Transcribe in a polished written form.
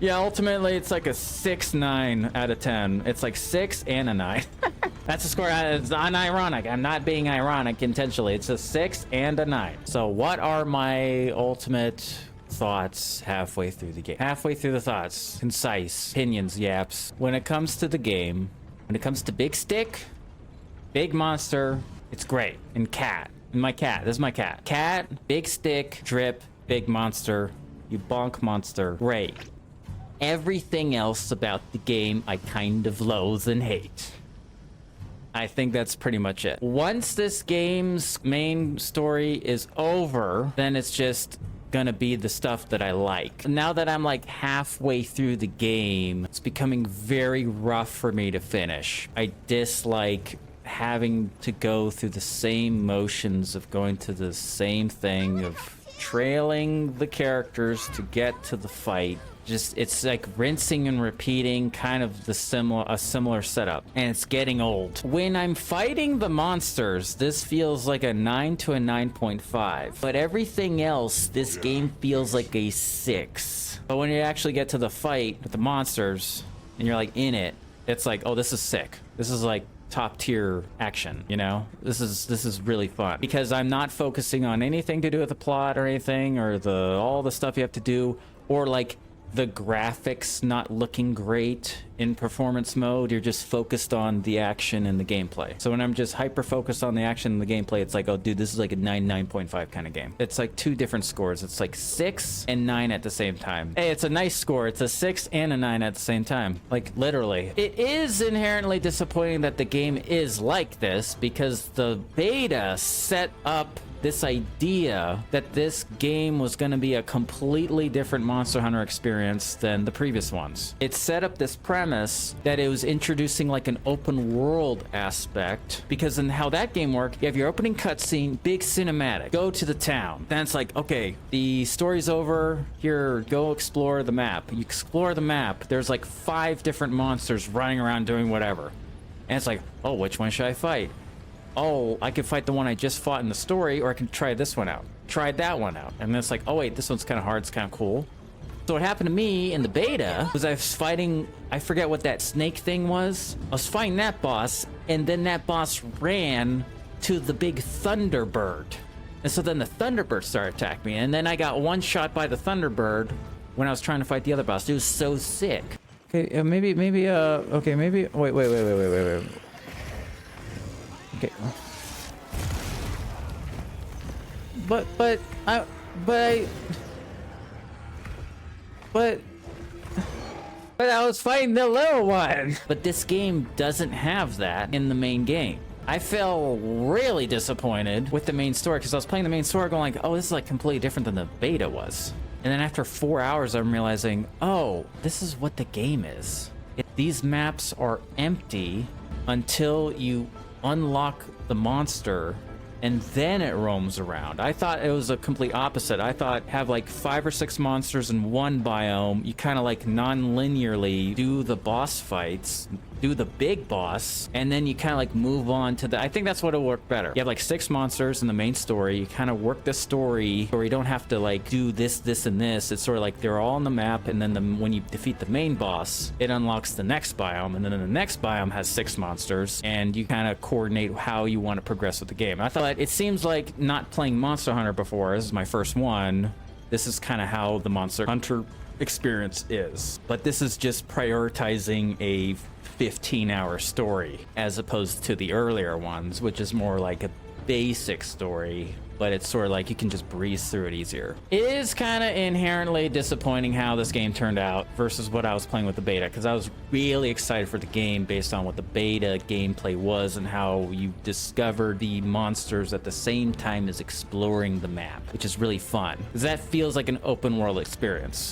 Yeah, ultimately it's like a 6-9 out of 10. It's like 6 and a 9. That's a score. It's unironic. I'm not being ironic intentionally. It's a 6 and a 9. So what are my ultimate thoughts halfway through the game? Halfway through the thoughts. Concise. Opinions, yaps. When it comes to the game, when it comes to big stick, big monster, it's great. And cat. And my cat. This is my cat. Cat, big stick, drip, big monster. You bonk monster. Great. Everything else about the game I kind of loathe and hate. I think that's pretty much it. Once this game's main story is over, then it's just gonna be the stuff that I like. Now that I'm like halfway through the game, it's becoming very rough for me to finish. I dislike having to go through the same motions of going to the same thing, of trailing the characters to get to the fight. Just, it's like rinsing and repeating, kind of a similar setup, and it's getting old. When I'm fighting the monsters, this feels like a 9 to a 9.5, but everything else, this game feels like a 6. But when you actually get to the fight with the monsters and you're like in it, it's like, oh, this is sick. This is like top tier action, you know? This is really fun because I'm not focusing on anything to do with the plot or anything, or all the stuff you have to do, or like the graphics not looking great in performance mode. You're just focused on the action and the gameplay. So when I'm just hyper focused on the action and the gameplay, it's like, oh dude, this is like a 9.5 kind of game. It's like two different scores. It's like 6 and 9 at the same time. Hey, it's a nice score. It's a 6 and a 9 at the same time. Like literally. It is inherently disappointing that the game is like this because the beta set up this idea that this game was going to be a completely different Monster Hunter experience than the previous ones. It set up this premise that it was introducing like an open world aspect, because in how that game worked, you have your opening cutscene, big cinematic, go to the town. Then it's like, okay, the story's over, here, go explore the map. You explore the map, there's like 5 different monsters running around doing whatever. And it's like, oh, which one should I fight? Oh, I could fight the one I just fought in the story, or I can try this one out. Tried that one out. And then it's like, oh wait, this one's kind of hard, it's kind of cool. So what happened to me in the beta was I was fighting, I forget what that snake thing was. I was fighting that boss, and then that boss ran to the big Thunderbird. And so then the Thunderbird started attacking me, and then I got one shot by the Thunderbird when I was trying to fight the other boss. It was so sick. Okay, wait. Okay. But I was fighting the little one. But this game doesn't have that in the main game. I felt really disappointed with the main story because I was playing the main story going like, oh, this is like completely different than the beta was. And then after 4 hours, I'm realizing, oh, this is what the game is. These maps are empty until you unlock the monster and then it roams around. I thought it was a complete opposite. I thought have like 5 or 6 monsters in one biome. You kind of like non-linearly do the boss fights, do the big boss, and then you kind of like move on to the... I think that's what will work better. You have like 6 monsters in the main story. You kind of work the story where you don't have to like do this, this, and this. It's sort of like they're all on the map, and then when you defeat the main boss, it unlocks the next biome, and then the next biome has 6 monsters, and you kind of coordinate how you want to progress with the game. I thought it seems like not playing Monster Hunter before. This is my first one. This is kind of how the Monster Hunter experience is. But this is just prioritizing a 15-hour story as opposed to the earlier ones, which is more like a basic story, but it's sort of like you can just breeze through it easier. It is kind of inherently disappointing how this game turned out versus what I was playing with the beta, because I was really excited for the game based on what the beta gameplay was and how you discover the monsters at the same time as exploring the map, which is really fun, because that feels like an open world experience.